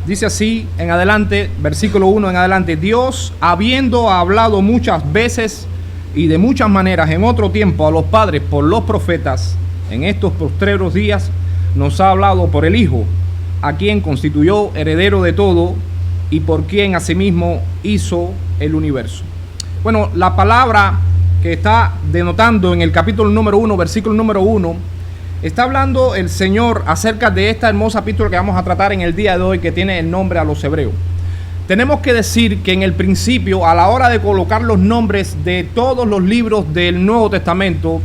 Dice así en adelante, versículo 1 en adelante: Dios, habiendo hablado muchas veces y de muchas maneras en otro tiempo a los padres por los profetas, en estos postreros días nos ha hablado por el Hijo, a quien constituyó heredero de todo y por quien asimismo hizo el universo. Bueno, la palabra que está denotando en el capítulo número 1, versículo número 1, está hablando el Señor acerca de esta hermosa epístola que vamos a tratar en el día de hoy, que tiene el nombre a los hebreos. Tenemos que decir que en el principio, a la hora de colocar los nombres de todos los libros del Nuevo Testamento,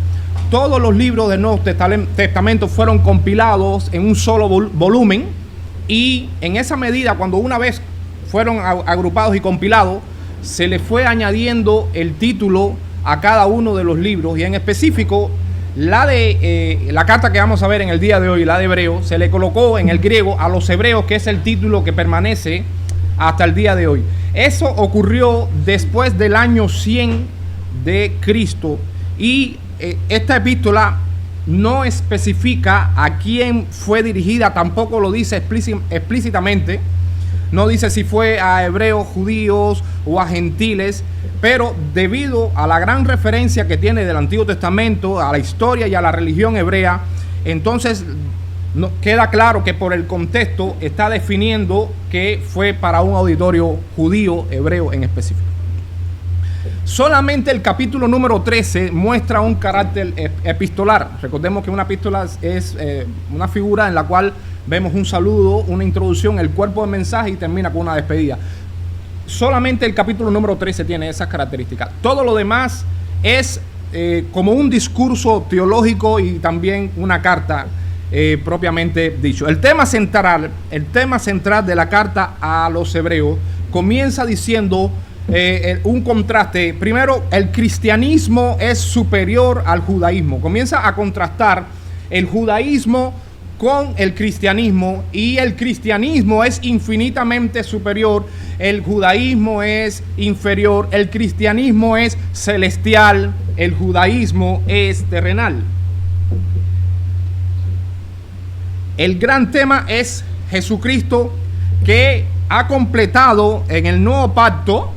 todos los libros del Nuevo Testamento fueron compilados en un solo volumen, y en esa medida, cuando una vez fueron agrupados y compilados, se le fue añadiendo el título a cada uno de los libros, y en específico la carta que vamos a ver en el día de hoy, la de Hebreos, se le colocó en el griego a los hebreos, que es el título que permanece hasta el día de hoy. Eso ocurrió después del año 100 de Cristo, y esta epístola no especifica a quién fue dirigida, tampoco lo dice explícitamente. No dice si fue a hebreos, judíos o a gentiles, pero debido a la gran referencia que tiene del Antiguo Testamento, a la historia y a la religión hebrea, entonces queda claro que por el contexto está definiendo que fue para un auditorio judío, hebreo en específico. Solamente el capítulo número 13 muestra un carácter epistolar. Recordemos que una epístola es una figura en la cual vemos un saludo, una introducción, el cuerpo del mensaje y termina con una despedida. Solamente el capítulo número 13 tiene esas características. Todo lo demás es como un discurso teológico y también una carta propiamente dicho. El tema central de la carta a los hebreos comienza diciendo un contraste. Primero, el cristianismo es superior al judaísmo. Comienza a contrastar el judaísmo con el cristianismo, y el cristianismo es infinitamente superior, el judaísmo es inferior, el cristianismo es celestial, el judaísmo es terrenal. El gran tema es Jesucristo, que ha completado en el nuevo pacto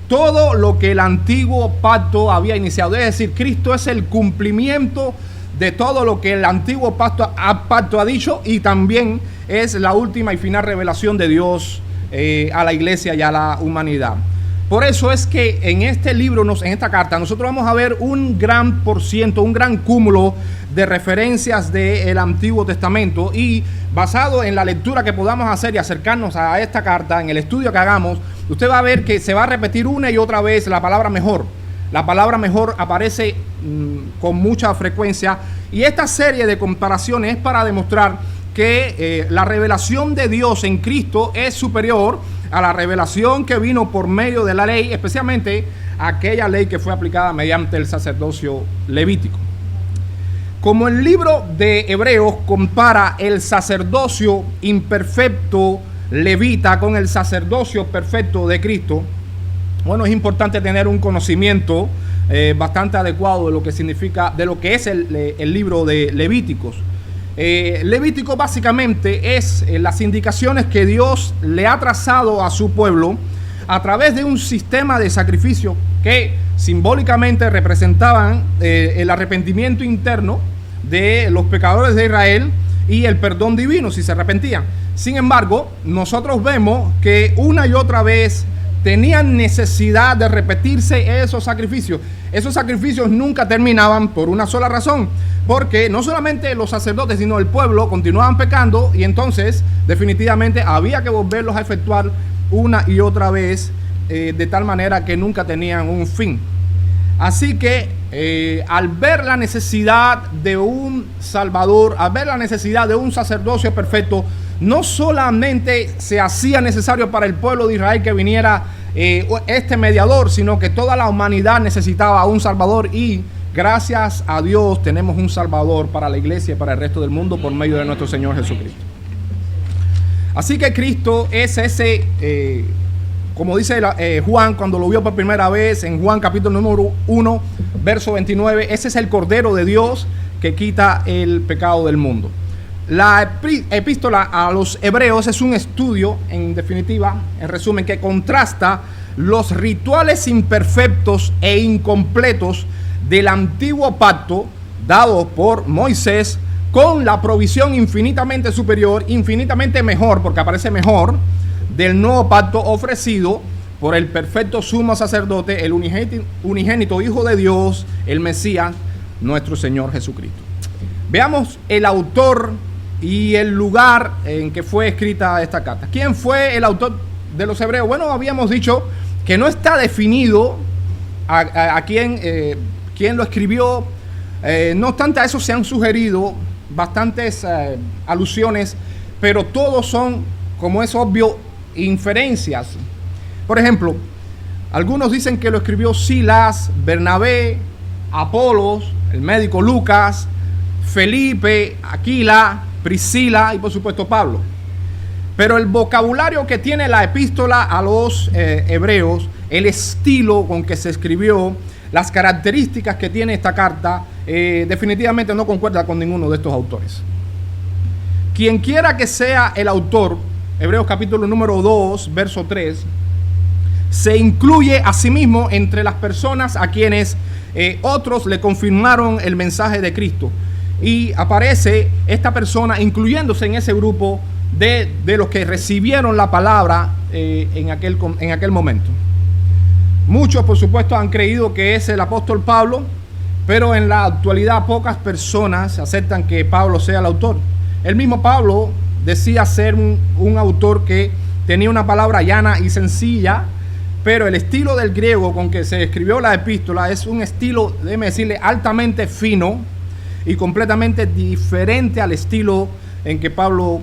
todo lo que el antiguo pacto había iniciado. Es decir, Cristo es el cumplimiento de todo lo que el antiguo pacto ha dicho, y también es la última y final revelación de Dios a la iglesia y a la humanidad. Por eso es que en este libro, en esta carta, nosotros vamos a ver un gran un gran cúmulo de referencias del Antiguo Testamento, y basado en la lectura que podamos hacer y acercarnos a esta carta, en el estudio que hagamos, usted va a ver que se va a repetir una y otra vez la palabra mejor. La palabra mejor aparece con mucha frecuencia, y esta serie de comparaciones es para demostrar que la revelación de Dios en Cristo es superior a la revelación que vino por medio de la ley, especialmente aquella ley que fue aplicada mediante el sacerdocio levítico. Como el libro de Hebreos compara el sacerdocio imperfecto levita con el sacerdocio perfecto de Cristo, bueno, es importante tener un conocimiento bastante adecuado de lo que significa, de lo que es el libro de Levíticos. Levítico básicamente es las indicaciones que Dios le ha trazado a su pueblo a través de un sistema de sacrificio que simbólicamente representaban el arrepentimiento interno de los pecadores de Israel y el perdón divino si se arrepentían. Sin embargo, nosotros vemos que una y otra vez tenían necesidad de repetirse esos sacrificios. Esos sacrificios nunca terminaban por una sola razón, porque no solamente los sacerdotes, sino el pueblo continuaban pecando, y entonces definitivamente había que volverlos a efectuar una y otra vez, de tal manera que nunca tenían un fin. Así que al ver la necesidad de un Salvador, al ver la necesidad de un sacerdocio perfecto, no solamente se hacía necesario para el pueblo de Israel que viniera este mediador, sino que toda la humanidad necesitaba un Salvador, y gracias a Dios tenemos un Salvador para la iglesia y para el resto del mundo por medio de nuestro Señor Jesucristo. Así que Cristo es ese, como dice Juan cuando lo vio por primera vez en Juan capítulo número 1, verso 29, ese es el Cordero de Dios que quita el pecado del mundo. La epístola a los hebreos es un estudio, en definitiva, en resumen, que contrasta los rituales imperfectos e incompletos del antiguo pacto dado por Moisés con la provisión infinitamente superior, infinitamente mejor, porque aparece mejor, del nuevo pacto ofrecido por el perfecto sumo sacerdote, el unigénito Hijo de Dios, el Mesías, nuestro Señor Jesucristo. Veamos el autor y el lugar en que fue escrita esta carta. ¿Quién fue el autor de los hebreos? Bueno, habíamos dicho que no está definido a quién lo escribió. No obstante, a eso se han sugerido bastantes alusiones, pero todos son, como es obvio, inferencias. Por ejemplo, algunos dicen que lo escribió Silas, Bernabé, Apolos, el médico Lucas, Felipe, Aquila, Priscila y por supuesto Pablo. Pero el vocabulario que tiene la epístola a los hebreos, el estilo con que se escribió, las características que tiene esta carta, definitivamente no concuerda con ninguno de estos autores. Quien quiera que sea el autor, Hebreos capítulo número 2, verso 3, se incluye a sí mismo entre las personas a quienes otros le confirmaron el mensaje de Cristo. Y aparece esta persona incluyéndose en ese grupo de los que recibieron la palabra en aquel momento. Muchos, por supuesto, han creído que es el apóstol Pablo, pero en la actualidad pocas personas aceptan que Pablo sea el autor. El mismo Pablo decía ser un autor que tenía una palabra llana y sencilla, pero el estilo del griego con que se escribió la epístola es un estilo, déjeme decirle, altamente fino y completamente diferente al estilo en que Pablo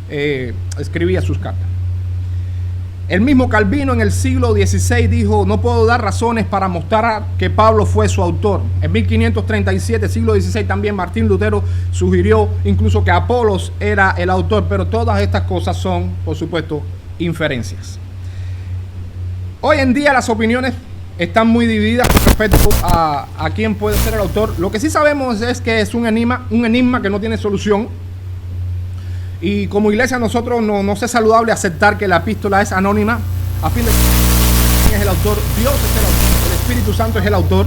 escribía sus cartas. El mismo Calvino en el siglo XVI dijo: no puedo dar razones para mostrar que Pablo fue su autor. En 1537, siglo XVI, también Martín Lutero sugirió incluso que Apolos era el autor, pero todas estas cosas son, por supuesto, inferencias. Hoy en día las opiniones están muy divididas con respecto a quién puede ser el autor. Lo que sí sabemos es que es un enigma que no tiene solución. Y como iglesia nosotros no es saludable aceptar que la epístola es anónima. A fin de cuentas, ¿quién es el autor? Dios es el autor, el Espíritu Santo es el autor.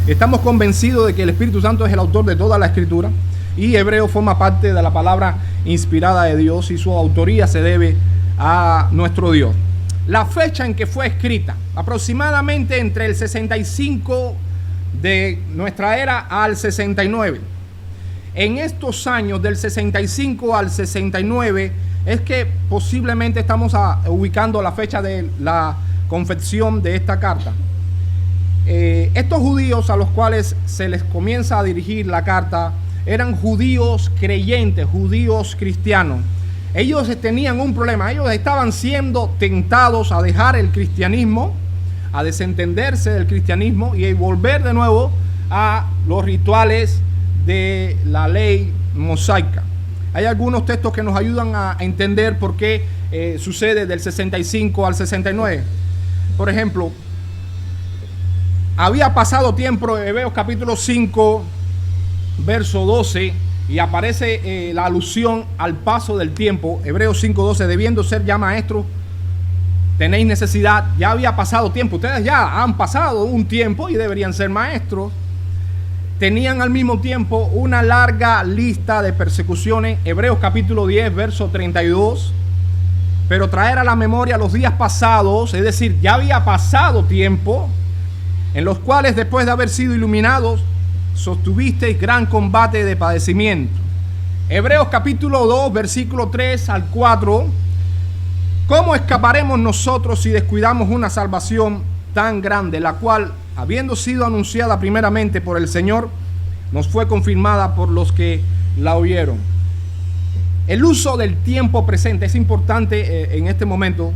Estamos convencidos de que el Espíritu Santo es el autor de toda la Escritura. Y Hebreo forma parte de la palabra inspirada de Dios y su autoría se debe a nuestro Dios. La fecha en que fue escrita, aproximadamente entre el 65 de nuestra era al 69. En estos años del 65 al 69 es que posiblemente estamos ubicando la fecha de la confección de esta carta. Estos judíos a los cuales se les comienza a dirigir la carta eran judíos creyentes, judíos cristianos. Ellos tenían un problema, ellos estaban siendo tentados a dejar el cristianismo, a desentenderse del cristianismo y a volver de nuevo a los rituales de la ley mosaica. Hay algunos textos que nos ayudan a entender por qué sucede del 65 al 69. Por ejemplo, había pasado tiempo, Hebreos capítulo 5, verso 12, y aparece la alusión al paso del tiempo. Hebreos 5:12, debiendo ser ya maestros, tenéis necesidad. Ya había pasado tiempo, ustedes ya han pasado un tiempo y deberían ser maestros. Tenían al mismo tiempo una larga lista de persecuciones. Hebreos capítulo 10, verso 32. Pero traer a la memoria los días pasados, es decir, ya había pasado tiempo, en los cuales después de haber sido iluminados, sostuvisteis gran combate de padecimiento. Hebreos capítulo 2, versículo 3 al 4. ¿Cómo escaparemos nosotros si descuidamos una salvación tan grande, la cual, habiendo sido anunciada primeramente por el Señor, nos fue confirmada por los que la oyeron? El uso del tiempo presente es importante en este momento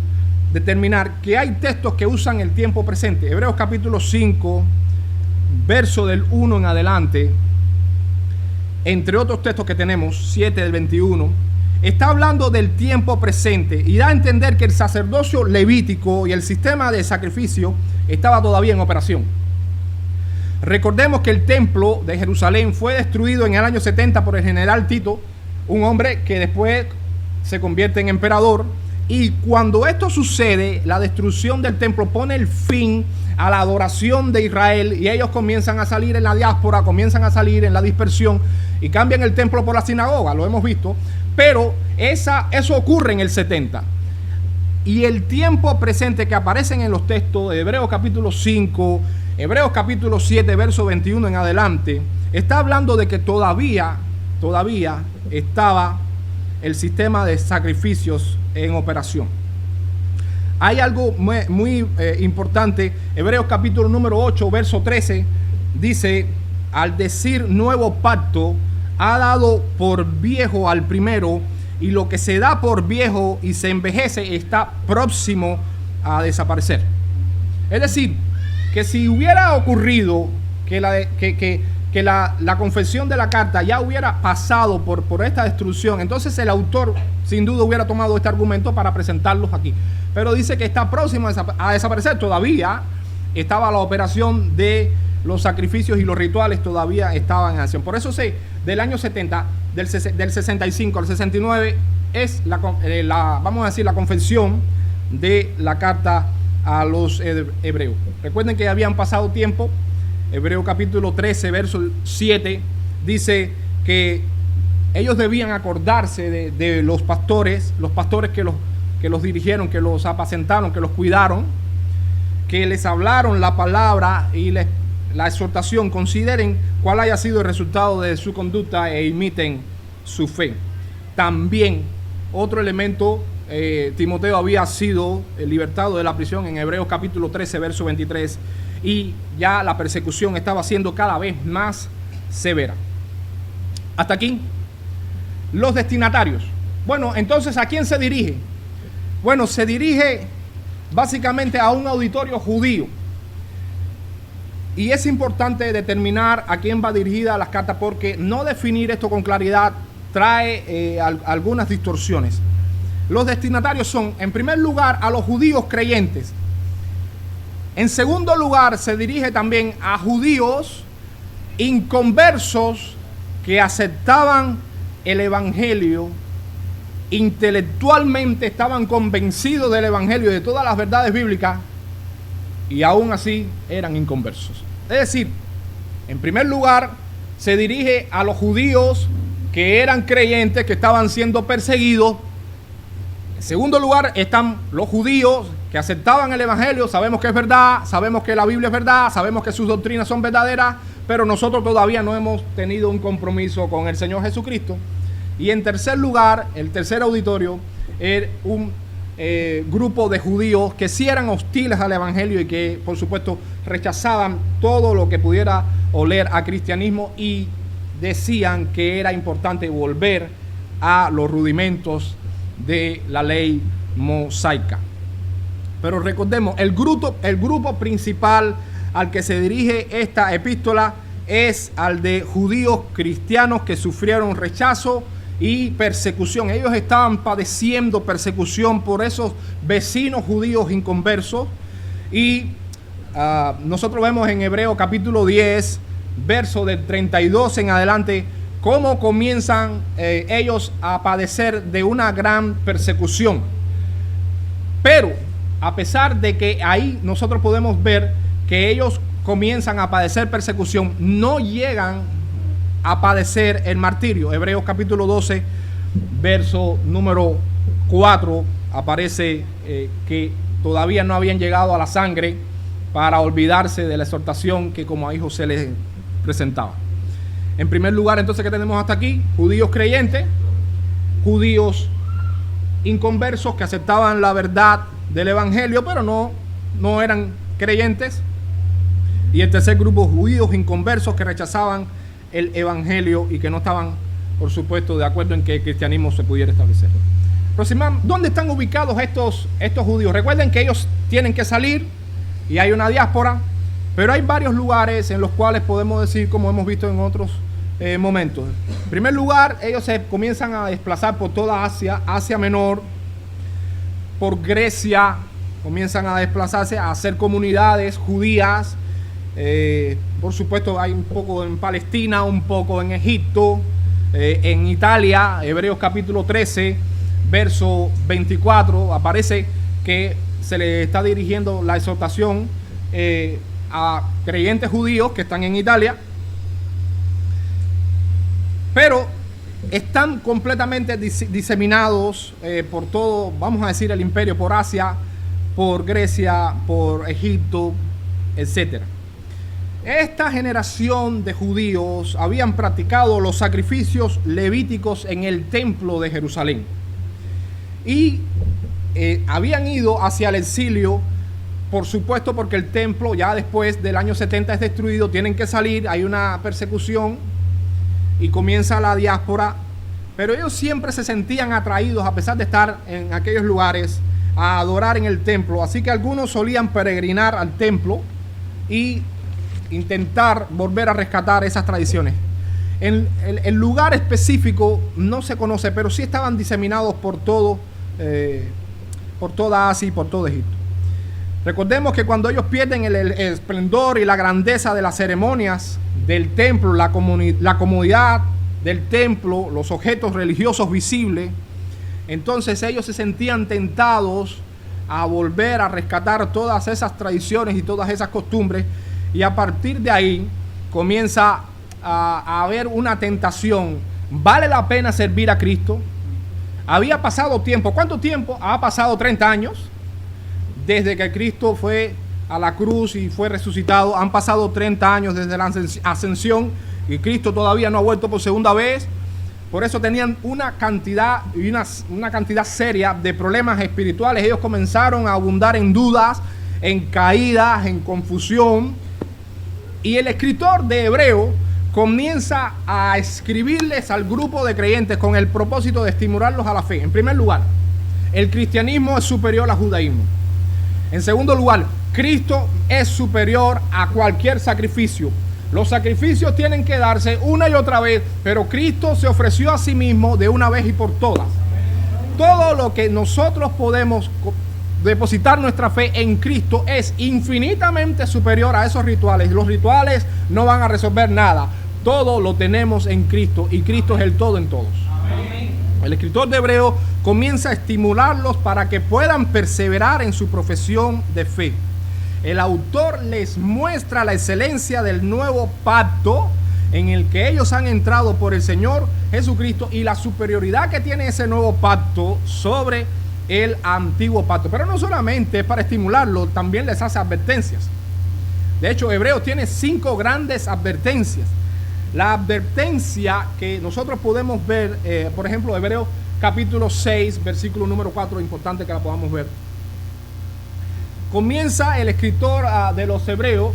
determinar que hay textos que usan el tiempo presente. Hebreos capítulo 5, verso del 1 en adelante, entre otros textos que tenemos, 7 del 21, está hablando del tiempo presente y da a entender que el sacerdocio levítico y el sistema de sacrificio estaba todavía en operación. Recordemos que el templo de Jerusalén fue destruido en el año 70 por el general Tito un hombre que después se convierte en emperador. Y cuando esto sucede, la destrucción del templo pone el fin a la adoración de Israel y ellos comienzan a salir en la diáspora, comienzan a salir en la dispersión y cambian el templo por la sinagoga, lo hemos visto. Pero eso ocurre en el 70. Y el tiempo presente que aparecen en los textos de Hebreos capítulo 5, Hebreos capítulo 7, verso 21 en adelante, está hablando de que todavía estaba el sistema de sacrificios en operación. Hay algo muy importante. Hebreos capítulo número 8, verso 13, dice: al decir nuevo pacto, ha dado por viejo al primero, y lo que se da por viejo y se envejece está próximo a desaparecer. Es decir, que si hubiera ocurrido que la confesión de la carta ya hubiera pasado por esta destrucción, entonces el autor sin duda hubiera tomado este argumento para presentarlos aquí. Pero dice que está próximo a desaparecer. Todavía estaba la operación de los sacrificios y los rituales, todavía estaban en acción. Por eso del año 70, del 65 al 69, es vamos a decir, la confesión de la carta a los hebreos. Recuerden que habían pasado tiempo. Hebreo capítulo 13, verso 7, dice que ellos debían acordarse de los pastores que los dirigieron, que los apacentaron, que los cuidaron, que les hablaron la palabra y la exhortación. Consideren cuál haya sido el resultado de su conducta e imiten su fe. También otro elemento, Timoteo había sido libertado de la prisión en Hebreos capítulo 13, verso 23, y ya la persecución estaba siendo cada vez más severa. Hasta aquí los destinatarios. Bueno, entonces, ¿a quién se dirige? Bueno, se dirige básicamente a un auditorio judío. Y es importante determinar a quién va dirigida las cartas, porque no definir esto con claridad trae algunas distorsiones. Los destinatarios son, en primer lugar, a los judíos creyentes. En segundo lugar, se dirige también a judíos inconversos que aceptaban el evangelio, intelectualmente estaban convencidos del evangelio y de todas las verdades bíblicas, y aún así eran inconversos. Es decir, en primer lugar, se dirige a los judíos que eran creyentes, que estaban siendo perseguidos. En segundo lugar, están los judíos que aceptaban el evangelio. Sabemos que es verdad, sabemos que la Biblia es verdad, sabemos que sus doctrinas son verdaderas, pero nosotros todavía no hemos tenido un compromiso con el Señor Jesucristo. Y en tercer lugar, el tercer auditorio, era un grupo de judíos que sí eran hostiles al evangelio y que, por supuesto, rechazaban todo lo que pudiera oler a cristianismo y decían que era importante volver a los rudimentos de la ley mosaica. Pero recordemos, el grupo principal al que se dirige esta epístola es al de judíos cristianos que sufrieron rechazo y persecución. Ellos estaban padeciendo persecución por esos vecinos judíos inconversos. Y nosotros vemos en Hebreo capítulo 10, verso del 32 en adelante, cómo comienzan ellos a padecer de una gran persecución. Pero a pesar de que ahí nosotros podemos ver que ellos comienzan a padecer persecución, no llegan a padecer el martirio. Hebreos capítulo 12, verso número 4, aparece que todavía no habían llegado a la sangre para olvidarse de la exhortación que como a hijos se les presentaba. En primer lugar, entonces, ¿qué tenemos hasta aquí? Judíos creyentes, judíos inconversos que aceptaban la verdad del evangelio, pero no eran creyentes. Y el tercer grupo, judíos inconversos que rechazaban el evangelio y que no estaban, por supuesto, de acuerdo en que el cristianismo se pudiera establecer. ¿Dónde están ubicados estos judíos? Recuerden que ellos tienen que salir y hay una diáspora, pero hay varios lugares en los cuales podemos decir, como hemos visto en otros momentos. En primer lugar, ellos se comienzan a desplazar por toda Asia Menor, por Grecia, comienzan a desplazarse, a hacer comunidades judías. Por supuesto, hay un poco en Palestina, un poco en Egipto, En Italia, Hebreos capítulo 13, verso 24, aparece que se le está dirigiendo la exhortación a creyentes judíos que están en Italia, pero están completamente diseminados por todo, vamos a decir, el imperio, por Asia, por Grecia, por Egipto, etcétera. Esta generación de judíos habían practicado los sacrificios levíticos en el templo de Jerusalén y habían ido hacia el exilio, por supuesto, porque el templo ya después del año 70 es destruido, tienen que salir, hay una persecución y comienza la diáspora, pero ellos siempre se sentían atraídos, a pesar de estar en aquellos lugares, a adorar en el templo. Así que algunos solían peregrinar al templo y intentar volver a rescatar esas tradiciones. El lugar específico no se conoce, pero sí estaban diseminados por toda Asia y por todo Egipto. Recordemos que cuando ellos pierden el esplendor y la grandeza de las ceremonias del templo, la comodidad del templo, los objetos religiosos visibles, entonces ellos se sentían tentados a volver a rescatar todas esas tradiciones y todas esas costumbres, y a partir de ahí comienza a haber una tentación. ¿Vale la pena servir a Cristo? Había pasado tiempo. ¿Cuánto tiempo? Ha pasado 30 años desde que Cristo fue a la cruz y fue resucitado. Han pasado 30 años desde la ascensión y Cristo todavía no ha vuelto por segunda vez. Por eso tenían una cantidad seria de problemas espirituales. Ellos comenzaron a abundar en dudas, en caídas, en confusión. Y el escritor de Hebreo comienza a escribirles al grupo de creyentes con el propósito de estimularlos a la fe. En primer lugar, el cristianismo es superior al judaísmo. En segundo lugar, Cristo es superior a cualquier sacrificio. Los sacrificios tienen que darse una y otra vez, pero Cristo se ofreció a sí mismo de una vez y por todas. Todo lo que nosotros podemos depositar nuestra fe en Cristo es infinitamente superior a esos rituales. Los rituales no van a resolver nada. Todo lo tenemos en Cristo y Cristo es el todo en todos. Amén. El escritor de Hebreo comienza a estimularlos para que puedan perseverar en su profesión de fe. El autor les muestra la excelencia del nuevo pacto en el que ellos han entrado por el Señor Jesucristo y la superioridad que tiene ese nuevo pacto sobre el antiguo pacto. Pero no solamente es para estimularlo, también les hace advertencias. De hecho, Hebreo tiene 5 grandes advertencias. La advertencia que nosotros podemos ver, por ejemplo, Hebreo capítulo 6, versículo número 4, importante que la podamos ver. Comienza el escritor de los Hebreos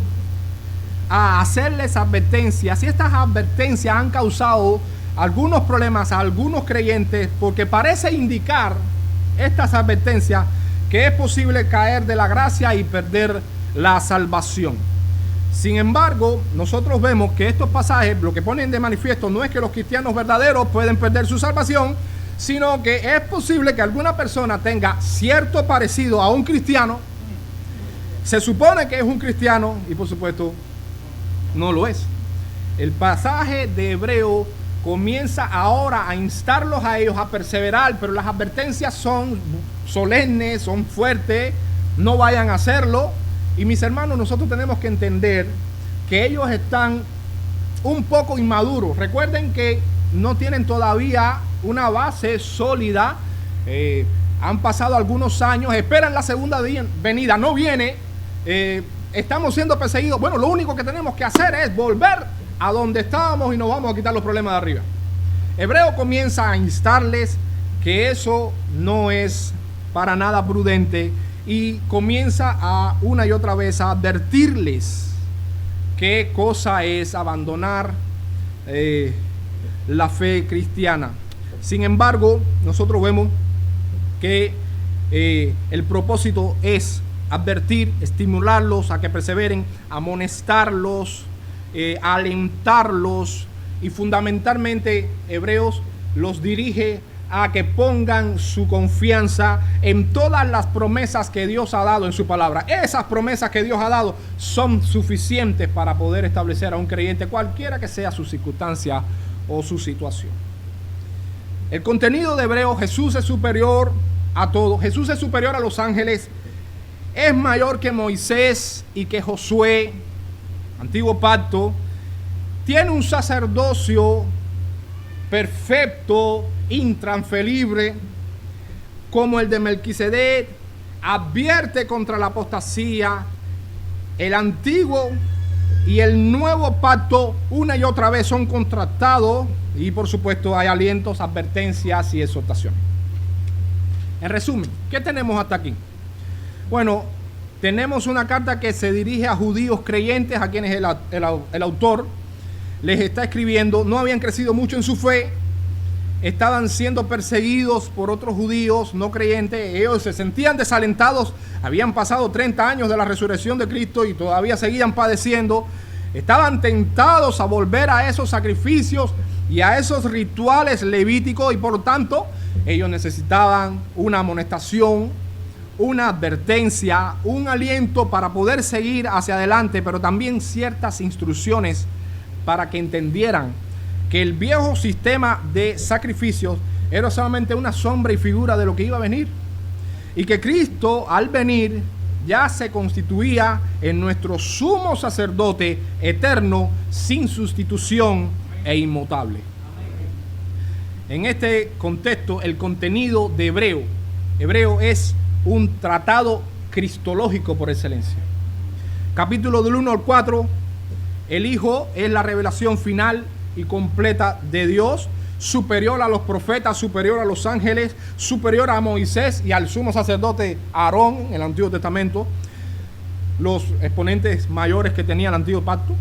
a hacerles advertencias, y estas advertencias han causado algunos problemas a algunos creyentes, porque parece indicar estas advertencias que es posible caer de la gracia y perder la salvación. Sin embargo, nosotros vemos que estos pasajes lo que ponen de manifiesto no es que los cristianos verdaderos pueden perder su salvación, sino que es posible que alguna persona tenga cierto parecido a un cristiano, se supone que es un cristiano y por supuesto no lo es. El pasaje de Hebreo comienza ahora a instarlos a ellos a perseverar, pero las advertencias son solemnes, son fuertes, no vayan a hacerlo. Y mis hermanos, nosotros tenemos que entender que ellos están un poco inmaduros. Recuerden que no tienen todavía una base sólida, han pasado algunos años, esperan la segunda venida, no viene, estamos siendo perseguidos. Bueno, lo único que tenemos que hacer es volver a donde estábamos y nos vamos a quitar los problemas de arriba. Hebreo comienza a instarles que eso no es para nada prudente y comienza a una y otra vez a advertirles qué cosa es abandonar la fe cristiana. Sin embargo, nosotros vemos que el propósito es advertir, estimularlos a que perseveren, amonestarlos, alentarlos, y fundamentalmente Hebreos los dirige a que pongan su confianza en todas las promesas que Dios ha dado en su palabra. Esas promesas que Dios ha dado son suficientes para poder establecer a un creyente, cualquiera que sea su circunstancia o su situación. El contenido de Hebreos: Jesús es superior a todo. Jesús es superior a los ángeles. Es mayor que Moisés y que Josué, antiguo pacto. Tiene un sacerdocio perfecto, intransferible, como el de Melquisedec. Advierte contra la apostasía. El antiguo y el nuevo pacto una y otra vez son contrastados, y por supuesto hay alientos, advertencias y exhortaciones. En resumen, ¿qué tenemos hasta aquí? Bueno, tenemos una carta que se dirige a judíos creyentes, a quienes el autor les está escribiendo. No habían crecido mucho en su fe, estaban siendo perseguidos por otros judíos no creyentes. Ellos se sentían desalentados. Habían pasado 30 años de la resurrección de Cristo y todavía seguían padeciendo. Estaban tentados a volver a esos sacrificios y a esos rituales levíticos, y por lo tanto ellos necesitaban una amonestación, una advertencia, un aliento para poder seguir hacia adelante, pero también ciertas instrucciones para que entendieran que el viejo sistema de sacrificios era solamente una sombra y figura de lo que iba a venir, y que Cristo, al venir, ya se constituía en nuestro sumo sacerdote eterno, sin sustitución e inmutable. En este contexto, el contenido de Hebreo es un tratado cristológico por excelencia. Capítulo del 1 al 4, el Hijo es la revelación final y completa de Dios, superior a los profetas, superior a los ángeles, superior a Moisés y al sumo sacerdote Aarón en el Antiguo Testamento, los exponentes mayores que tenía el Antiguo Pacto.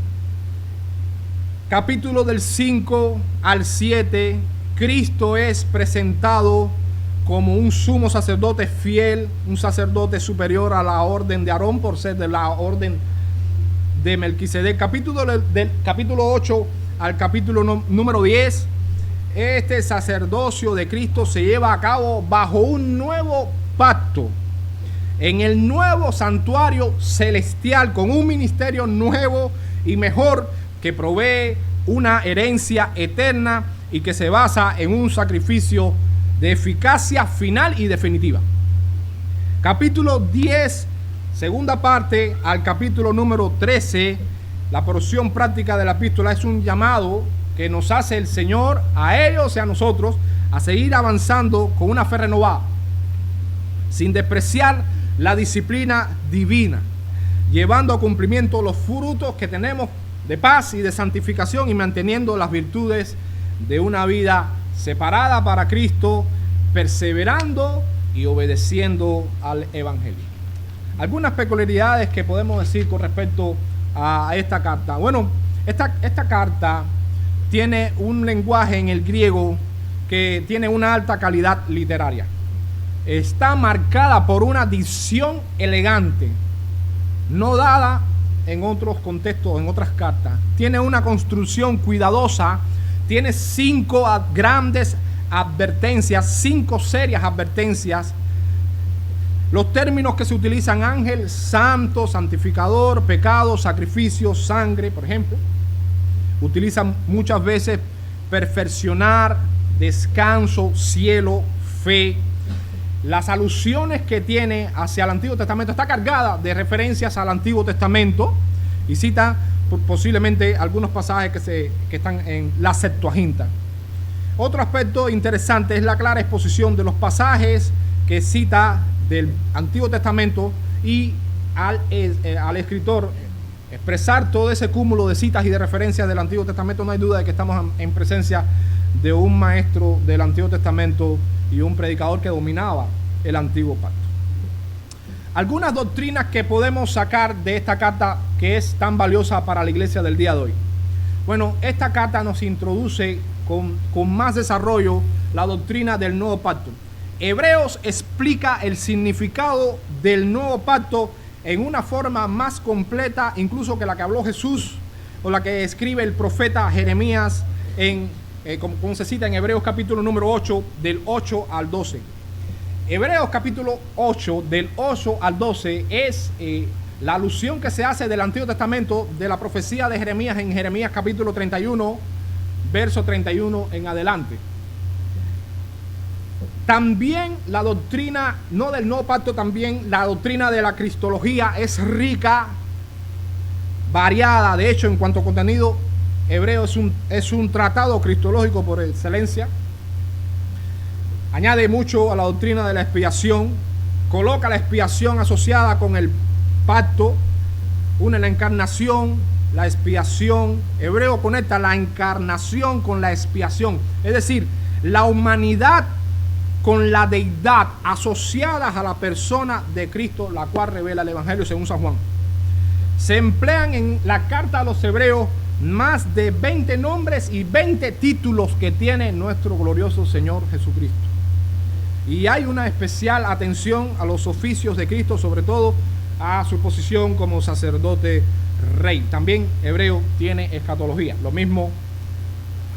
Capítulo del 5 al 7, Cristo es presentado como un sumo sacerdote fiel, un sacerdote superior a la orden de Aarón por ser de la orden de Melquisedec. Del capítulo 8 al capítulo número 10, este sacerdocio de Cristo se lleva a cabo bajo un nuevo pacto, en el nuevo santuario celestial, con un ministerio nuevo y mejor que provee una herencia eterna y que se basa en un sacrificio de eficacia final y definitiva. Capítulo 10, segunda parte, al capítulo número 13, la porción práctica de la epístola es un llamado que nos hace el Señor a ellos y a nosotros a seguir avanzando con una fe renovada, sin despreciar la disciplina divina, llevando a cumplimiento los frutos que tenemos de paz y de santificación, y manteniendo las virtudes de una vida separada para Cristo, perseverando y obedeciendo al Evangelio. Algunas peculiaridades que podemos decir con respecto a esta carta. Bueno, esta carta tiene un lenguaje en el griego que tiene una alta calidad literaria. Está marcada por una dicción elegante, no dada en otros contextos, en otras cartas. Tiene una construcción cuidadosa, tiene 5 grandes advertencias, 5 serias advertencias. Los términos que se utilizan: ángel, santo, santificador, pecado, sacrificio, sangre, por ejemplo. Utilizan muchas veces perfeccionar, descanso, cielo, fe. Las alusiones que tiene hacia el Antiguo Testamento está cargada de referencias al Antiguo Testamento, y cita posiblemente algunos pasajes que están en la Septuaginta. Otro aspecto interesante es la clara exposición de los pasajes que cita del Antiguo Testamento, y al escritor expresar todo ese cúmulo de citas y de referencias del Antiguo Testamento. No hay duda de que estamos en presencia de un maestro del Antiguo Testamento y un predicador que dominaba el Antiguo Pacto. Algunas doctrinas que podemos sacar de esta carta, que es tan valiosa para la iglesia del día de hoy. Bueno, esta carta nos introduce con más desarrollo la doctrina del nuevo pacto. Hebreos explica el significado del nuevo pacto en una forma más completa incluso que la que habló Jesús o la que escribe el profeta Jeremías como se cita en Hebreos capítulo número 8, del 8 al 12. Hebreos capítulo 8, del 8 al 12, es la alusión que se hace del Antiguo Testamento de la profecía de Jeremías en Jeremías capítulo 31, verso 31 en adelante. También la doctrina, no del nuevo pacto, también la doctrina de la cristología es rica, variada. De hecho, en cuanto a contenido, Hebreo es un tratado cristológico por excelencia. Añade mucho a la doctrina de la expiación, coloca la expiación asociada con el pacto, une la encarnación, la expiación. Hebreo conecta la encarnación con la expiación, es decir, la humanidad con la deidad asociadas a la persona de Cristo, la cual revela el Evangelio según San Juan. Se emplean en la carta a los hebreos más de 20 nombres y 20 títulos que tiene nuestro glorioso Señor Jesucristo. Y hay una especial atención a los oficios de Cristo, sobre todo a su posición como sacerdote rey. También Hebreo tiene escatología, lo mismo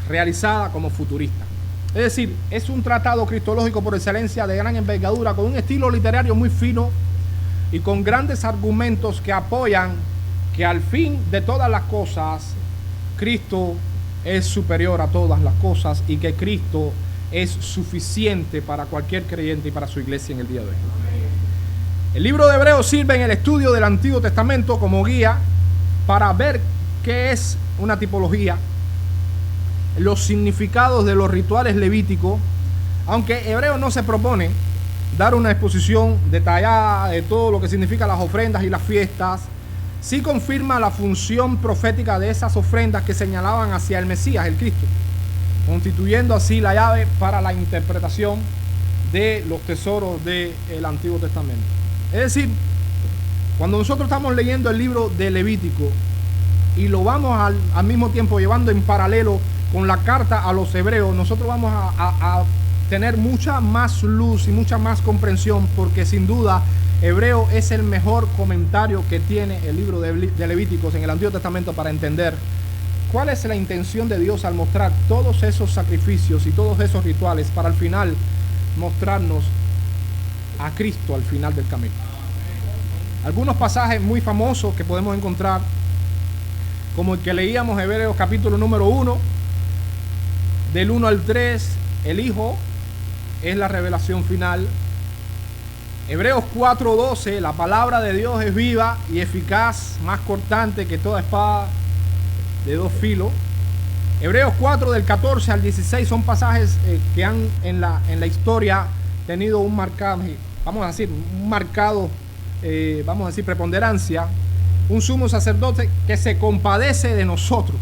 realizada como futurista. Es decir, es un tratado cristológico por excelencia de gran envergadura, con un estilo literario muy fino y con grandes argumentos que apoyan que al fin de todas las cosas, Cristo es superior a todas las cosas y que Cristo es suficiente para cualquier creyente y para su iglesia en el día de hoy. El libro de Hebreos sirve en el estudio del Antiguo Testamento como guía para ver qué es una tipología, los significados de los rituales levíticos, aunque Hebreo no se propone dar una exposición detallada de todo lo que significa las ofrendas y las fiestas, sí confirma la función profética de esas ofrendas que señalaban hacia el Mesías, el Cristo, constituyendo así la llave para la interpretación de los tesoros del Antiguo Testamento. Es decir, cuando nosotros estamos leyendo el libro de Levítico y lo vamos al mismo tiempo llevando en paralelo con la carta a los hebreos, nosotros vamos a tener mucha más luz y mucha más comprensión, porque sin duda Hebreo es el mejor comentario que tiene el libro de Levíticos en el Antiguo Testamento para entender cuál es la intención de Dios al mostrar todos esos sacrificios y todos esos rituales para al final mostrarnos a Cristo al final del camino. Algunos pasajes muy famosos que podemos encontrar, como el que leíamos, Hebreos capítulo número 1, del 1 al 3, el Hijo es la revelación final. Hebreos 4:12, la palabra de Dios es viva y eficaz, más cortante que toda espada de dos filos. Hebreos 4 del 14 al 16 son pasajes que han en la historia tenido un marcado, preponderancia, un sumo sacerdote que se compadece de nosotros.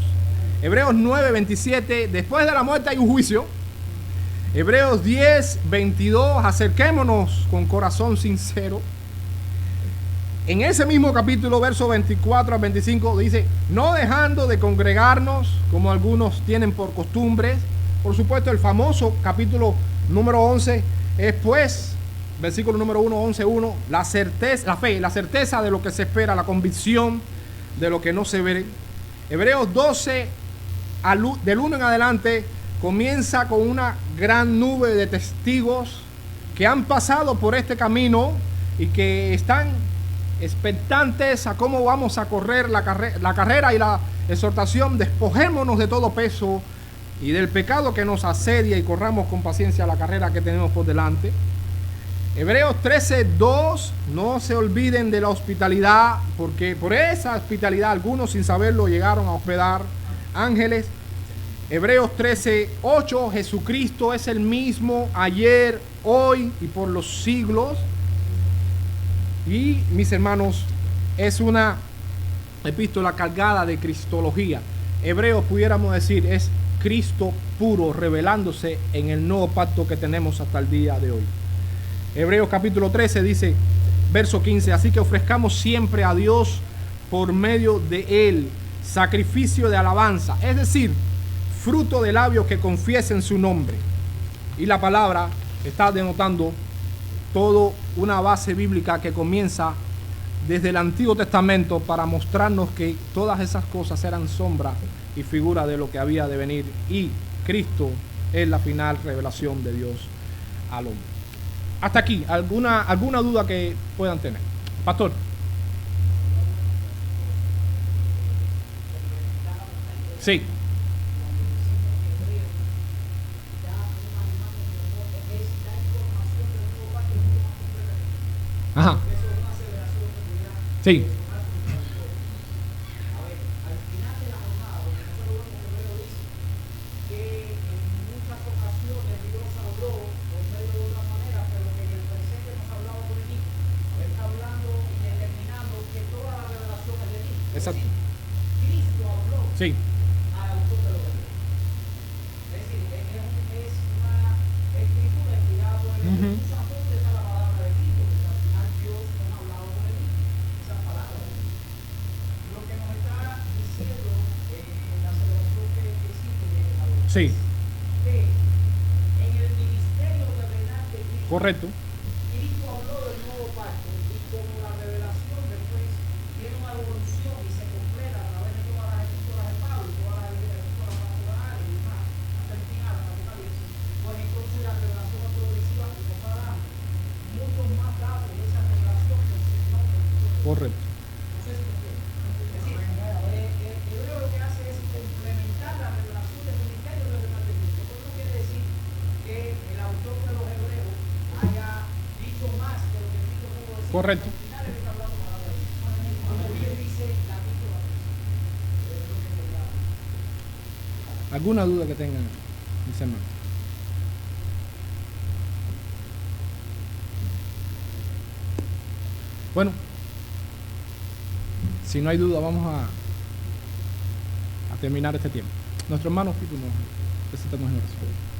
Hebreos 9:27, después de la muerte hay un juicio. Hebreos 10:22, acerquémonos con corazón sincero. En ese mismo capítulo, versos 24 al 25, dice, no dejando de congregarnos, como algunos tienen por costumbre. Por supuesto, el famoso capítulo número 11 es, pues, versículo número 1, 11:1, la certeza de lo que se espera, la convicción de lo que no se ve. Hebreos 12, del 1 en adelante, comienza con una gran nube de testigos que han pasado por este camino y que están expectantes a cómo vamos a correr la carrera, y la exhortación: despojémonos de todo peso y del pecado que nos asedia y corramos con paciencia la carrera que tenemos por delante. Hebreos 13:2, no se olviden de la hospitalidad, porque por esa hospitalidad algunos sin saberlo llegaron a hospedar ángeles. Hebreos 13:8, Jesucristo es el mismo ayer, hoy y por los siglos. Y mis hermanos, es una epístola cargada de cristología. Hebreos, pudiéramos decir, es Cristo puro revelándose en el nuevo pacto que tenemos hasta el día de hoy. Hebreos capítulo 13 dice, verso 15, así que ofrezcamos siempre a Dios por medio de Él sacrificio de alabanza, es decir, fruto de labios que confiesen su nombre. Y la palabra está denotando toda una base bíblica que comienza desde el Antiguo Testamento para mostrarnos que todas esas cosas eran sombra y figura de lo que había de venir, y Cristo es la final revelación de Dios al hombre. Hasta aquí, ¿alguna duda que puedan tener? Pastor. Sí. Ajá. Sí. Exacto. Sí. Ujú. Sí. Correcto. Correcto. Correcto. ¿Alguna duda que tengan, mis hermanos? Bueno, si no hay duda, vamos a terminar este tiempo. Nuestro hermano Fico nos presentamos en oración.